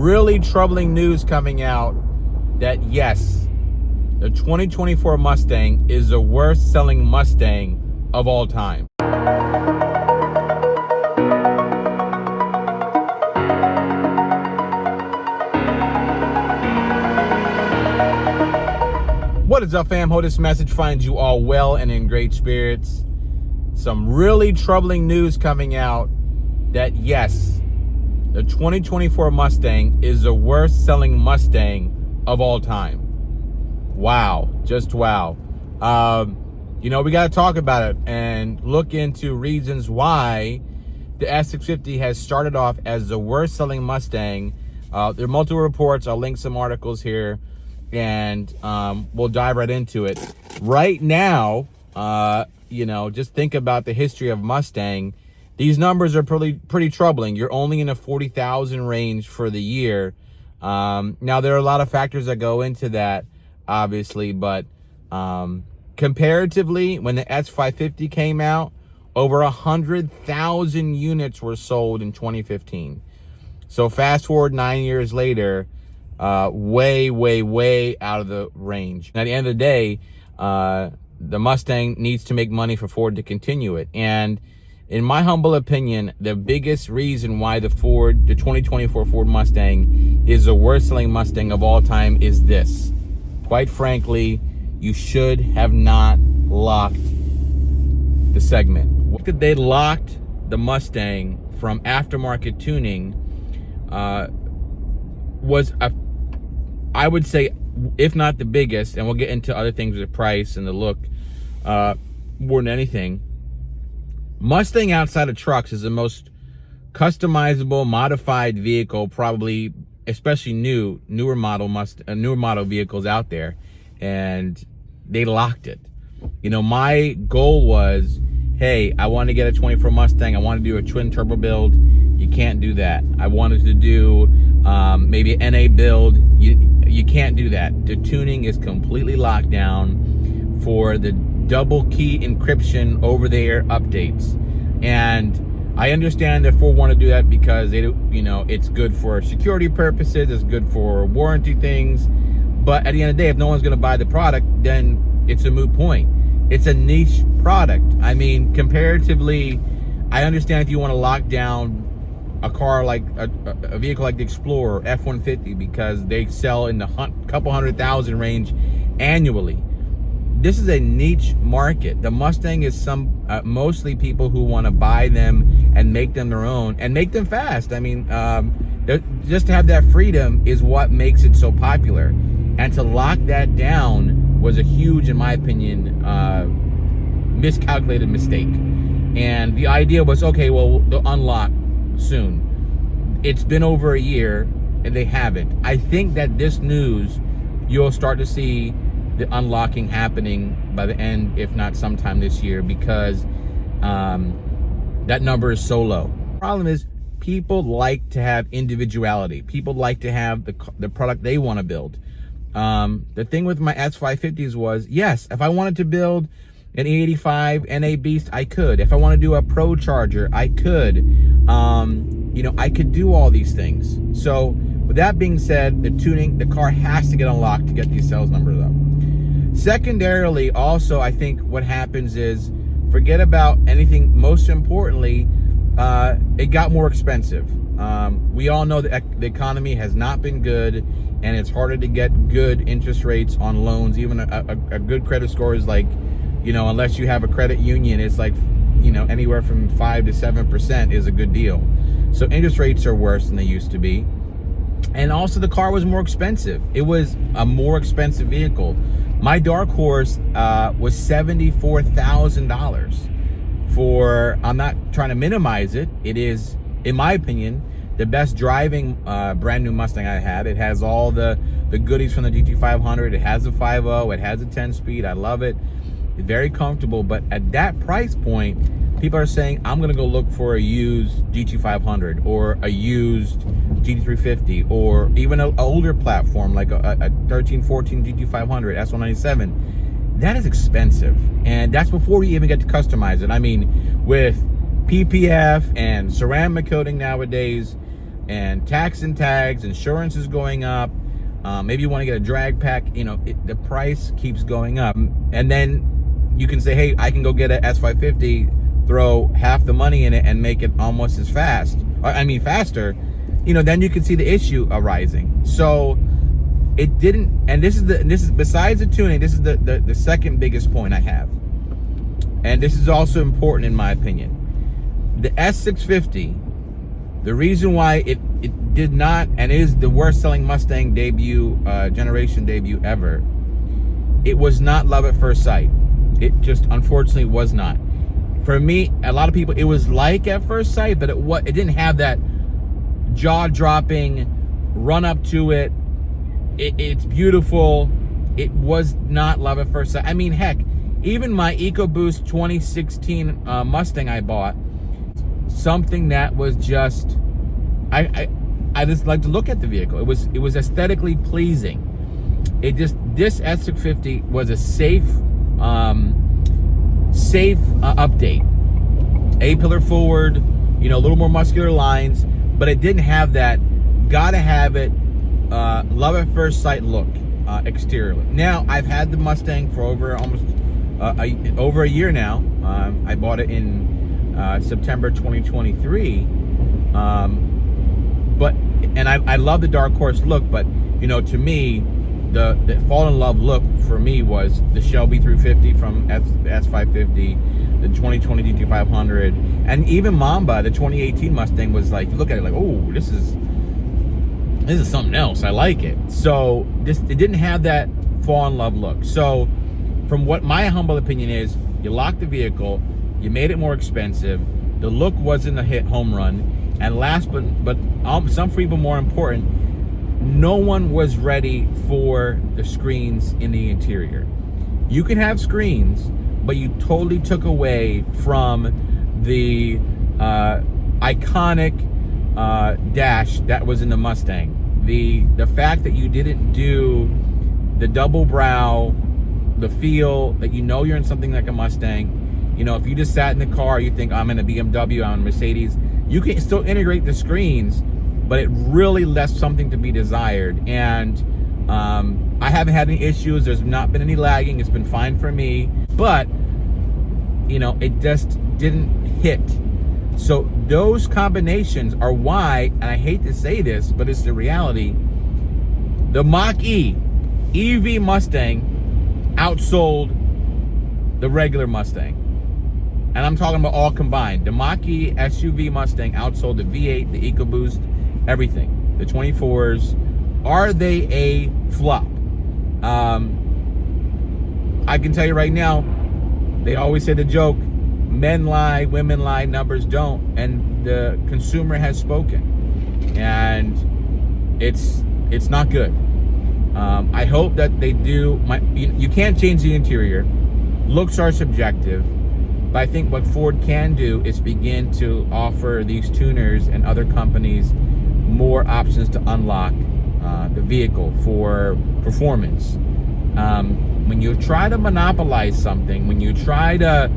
really troubling news coming out that yes, the 2024 Mustang is the worst selling Mustang of all time. What is up, fam? Hope this message finds you all well and in great spirits. Some really troubling news coming out that yes, the 2024 Mustang is the worst selling Mustang of all time. Wow, just wow. We got to talk about it and look into reasons why the S650 has started off as the worst selling Mustang. There are multiple reports. I'll link some articles here, and we'll dive right into it. Right now, just think about the history of Mustang. These numbers are pretty troubling. You're only in a 40,000 range for the year. Now, there are a lot of factors that go into that, obviously, but comparatively, when the S550 came out, over 100,000 units were sold in 2015. So fast forward 9 years later, way out of the range. At the end of the day, the Mustang needs to make money for Ford to continue it. And in my humble opinion, the biggest reason why the 2024 Ford Mustang is the worst selling Mustang of all time is this. Quite frankly, you should have not locked the segment. If they locked the Mustang from aftermarket tuning, was I would say, if not the biggest, and we'll get into other things with the price and the look more than anything, Mustang outside of trucks is the most customizable, modified vehicle, probably, especially newer model vehicles out there, and they locked it. My goal was, hey, I want to get a 24 Mustang. I want to do a twin turbo build. You can't do that. I wanted to do maybe an NA build. You can't do that. The tuning is completely locked down for the double key encryption over the air updates. And I understand that Ford want to do that because it's good for security purposes, it's good for warranty things. But at the end of the day, if no one's going to buy the product, then it's a moot point. It's a niche product. I mean, comparatively, I understand if you want to lock down a car like a vehicle like the Explorer, F-150, because they sell in the couple 100,000 range annually. This is a niche market. The Mustang is mostly people who want to buy them and make them their own and make them fast. I mean, just to have that freedom is what makes it so popular. And to lock that down was a huge, in my opinion, miscalculated mistake. And the idea was, okay, well, they'll unlock soon. It's been over a year and they haven't. I think that this news, you'll start to see the unlocking happening by the end, if not sometime this year, because that number is so low. The problem is people like to have individuality. People like to have the product they want to build. The thing with my S550s was, yes, if I wanted to build an E85 NA Beast, I could. If I want to do a Pro Charger, I could. I could do all these things. So with that being said, the car has to get unlocked to get these sales numbers up. Secondarily, also, I think what happens is, forget about anything. Most importantly, it got more expensive. We all know that the economy has not been good, and it's harder to get good interest rates on loans. Even a good credit score is like, unless you have a credit union, it's like, anywhere from 5 to 7% is a good deal. So interest rates are worse than they used to be. And also the car was more expensive. It was a more expensive vehicle. My dark horse was $74,000 for, I'm not trying to minimize it. It is, in my opinion, the best driving brand new Mustang I had. It has all the goodies from the GT500. It has a 5.0. It has a 10-speed. I love it. It's very comfortable. But at that price point, people are saying, I'm going to go look for a used GT500 or a used GT350 or even an older platform like a 13, 14 GT500, S197. That is expensive. And that's before we even get to customize it. I mean, with PPF and ceramic coating nowadays, and tax and tags, insurance is going up. Maybe you want to get a drag pack, the price keeps going up. And then you can say, hey, I can go get a S550, throw half the money in it and make it almost as fast. Faster. Then you can see the issue arising. So it didn't, and this is besides the tuning, this is the second biggest point I have. And this is also important in my opinion. The S650, the reason why it did not, and is the worst selling Mustang debut, generation debut ever, it was not love at first sight. It just unfortunately was not. For me, a lot of people, it was like at first sight, but it didn't have that jaw-dropping run up to it. It's beautiful. It was not love at first sight. Heck, even my EcoBoost 2016 Mustang I bought, something that was just, I just like to look at the vehicle. It was aesthetically pleasing. This S650 was a safe update. A-pillar forward, a little more muscular lines, but it didn't have that gotta have it love at first sight look exteriorly. Now, I've had the Mustang for over a year now. I bought it in September 2023. I love the dark horse look, but to me, the fall in love look for me was the Shelby 350 from S550, the 2020 GT500, and even Mamba, the 2018 Mustang, was like, you look at it like, oh, this is something else. I like it. So it didn't have that fall in love look. So from what my humble opinion is, you locked the vehicle, you made it more expensive, the look wasn't a hit home run, and last but some for even more important, no one was ready for the screens in the interior. You can have screens, but you totally took away from the iconic dash that was in the Mustang. The fact that you didn't do the double brow, the feel that you're in something like a Mustang. If you just sat in the car, you think I'm in a BMW, I'm in a Mercedes. You can still integrate the screens, but it really left something to be desired. And I haven't had any issues. There's not been any lagging. It's been fine for me. But, it just didn't hit. So those combinations are why, and I hate to say this, but it's the reality, the Mach-E EV Mustang outsold the regular Mustang. And I'm talking about all combined. The Mach-E SUV Mustang outsold the V8, the EcoBoost, everything. The 24s. Are they a flop? I can tell you right now, they always say the joke, men lie, women lie, numbers don't. And the consumer has spoken. And it's not good. I hope that they do. You can't change the interior. Looks are subjective. But I think what Ford can do is begin to offer these tuners and other companies more options to unlock the vehicle for performance. When you try to monopolize something, when you try to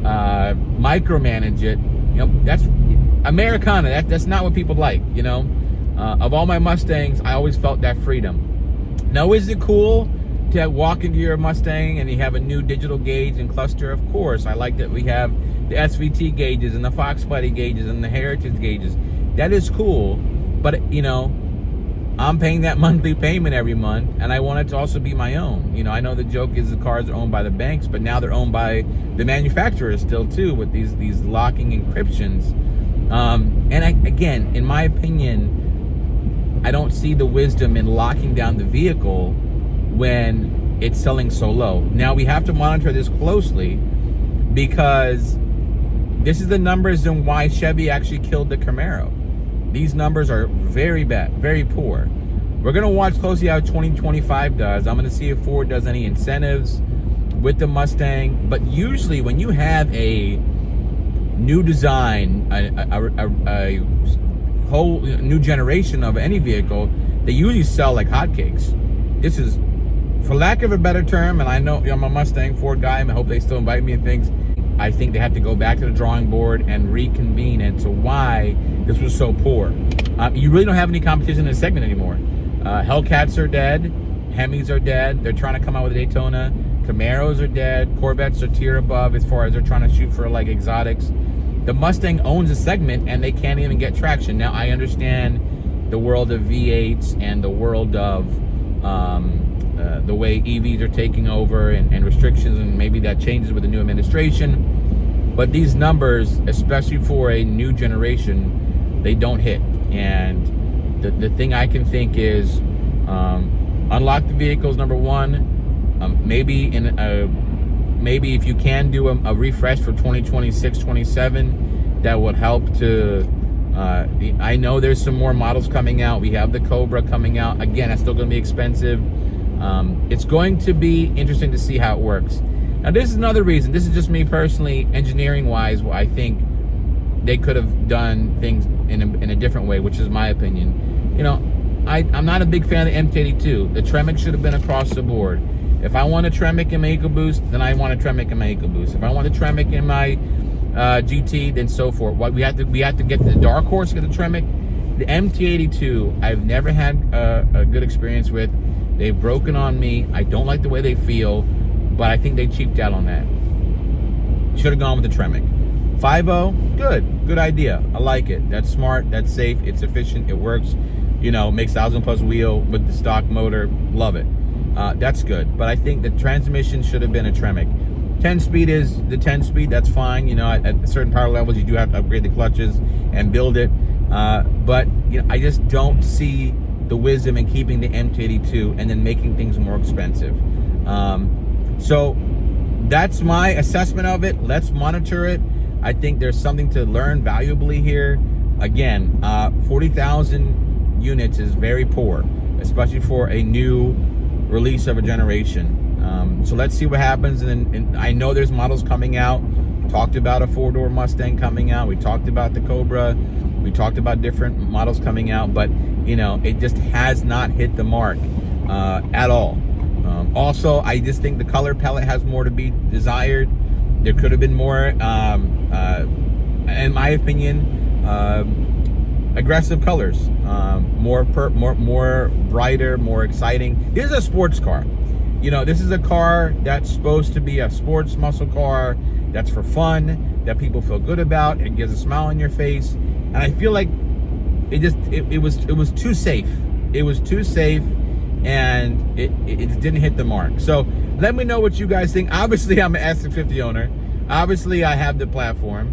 micromanage it, that's Americana. That's not what people like. Of all my Mustangs, I always felt that freedom. Now, is it cool to walk into your Mustang and you have a new digital gauge and cluster? Of course. I like that we have the SVT gauges and the Fox Buddy gauges and the Heritage gauges. That is cool. But, I'm paying that monthly payment every month, and I want it to also be my own. I know the joke is the cars are owned by the banks, but now they're owned by the manufacturers still too, with these locking encryptions. Again, in my opinion, I don't see the wisdom in locking down the vehicle when it's selling so low. Now, we have to monitor this closely, because this is the numbers and why Chevy actually killed the Camaro. These numbers are very bad, very poor. We're going to watch closely how 2025 does. I'm going to see if Ford does any incentives with the Mustang. But usually when you have a new design, a whole new generation of any vehicle, they usually sell like hotcakes. This is, for lack of a better term, and I know I'm a Mustang Ford guy, and I hope they still invite me and things, I think they have to go back to the drawing board and reconvene into why this was so poor. You really don't have any competition in this segment anymore. Hellcats are dead. Hemis are dead. They're trying to come out with a Daytona. Camaros are dead. Corvettes are tier above as far as they're trying to shoot for like exotics. The Mustang owns a segment and they can't even get traction. Now, I understand the world of V8s and the world of the way EVs are taking over and restrictions, and maybe that changes with the new administration. But these numbers, especially for a new generation, they don't hit. And the thing I can think is unlock the vehicles, number one. Maybe if you can do a refresh for 2026, 27, that would help to. I know there's some more models coming out. We have the Cobra coming out. Again, that's still going to be expensive. It's going to be interesting to see how it works. Now, this is another reason. This is just me personally, engineering-wise, where I think they could have done things in a different way, which is my opinion. You know, I'm not a big fan of the MT82. The Tremec should have been across the board. If I want a Tremec in my EcoBoost, then I want a Tremec in my EcoBoost. If I want a Tremec in my GT, then so forth. What we have to get to the dark horse, get the Tremec. The MT82, I've never had a good experience with. They've broken on me. I don't like the way they feel, but I think they cheaped out on that. Should have gone with the Tremec. 5.0, good idea. I like it. That's smart. That's safe. It's efficient. It works. You know, makes 1,000+ wheel with the stock motor. Love it. That's good. But I think the transmission should have been a Tremec. 10-speed is the 10-speed. That's fine. You know, at certain power levels, you do have to upgrade the clutches and build it. But you know, I just don't see the wisdom in keeping the MT82 and then making things more expensive. So that's my assessment of it. Let's monitor it. I think there's something to learn valuably here. Again, 40,000 units is very poor, especially for a new release of a generation. So let's see what happens. And I know there's models coming out. We talked about a 4-door Mustang coming out. We talked about the Cobra. We talked about different models coming out, but you know, it just has not hit the mark at all. Also, I just think the color palette has more to be desired. There could have been more, in my opinion, aggressive colors, more brighter, more exciting. This is a sports car. You know, this is a car that's supposed to be a sports muscle car that's for fun, that people feel good about. It gives a smile on your face, and I feel like it was too safe. It was too safe, and it didn't hit the mark. So let me know what you guys think. Obviously, I'm an S650 owner. Obviously, I have the platform.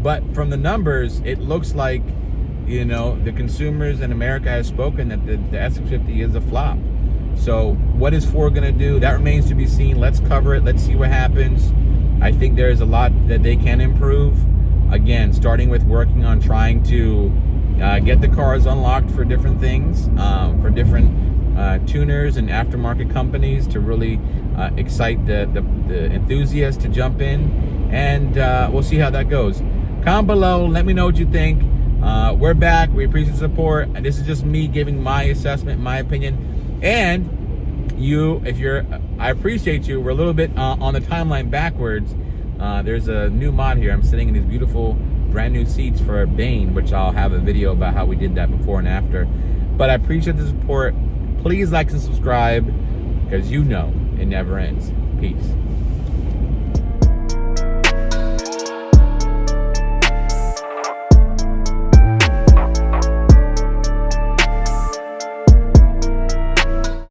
But from the numbers, it looks like, you know, the consumers in America has spoken that the S650 is a flop. So what is Ford going to do? That remains to be seen. Let's cover it. Let's see what happens. I think there's a lot that they can improve. Again, starting with working on trying to get the cars unlocked for different things, for different tuners and aftermarket companies to really excite the enthusiasts to jump in. And we'll see how that goes. Comment below. Let me know what you think. We're back. We appreciate the support. And this is just me giving my assessment, my opinion. And I appreciate you. We're a little bit on the timeline backwards. There's a new mod here. I'm sitting in these beautiful brand new seats for Bane, which I'll have a video about how we did that before and after. But I appreciate the support. Please like and subscribe, because you know it never ends. Peace.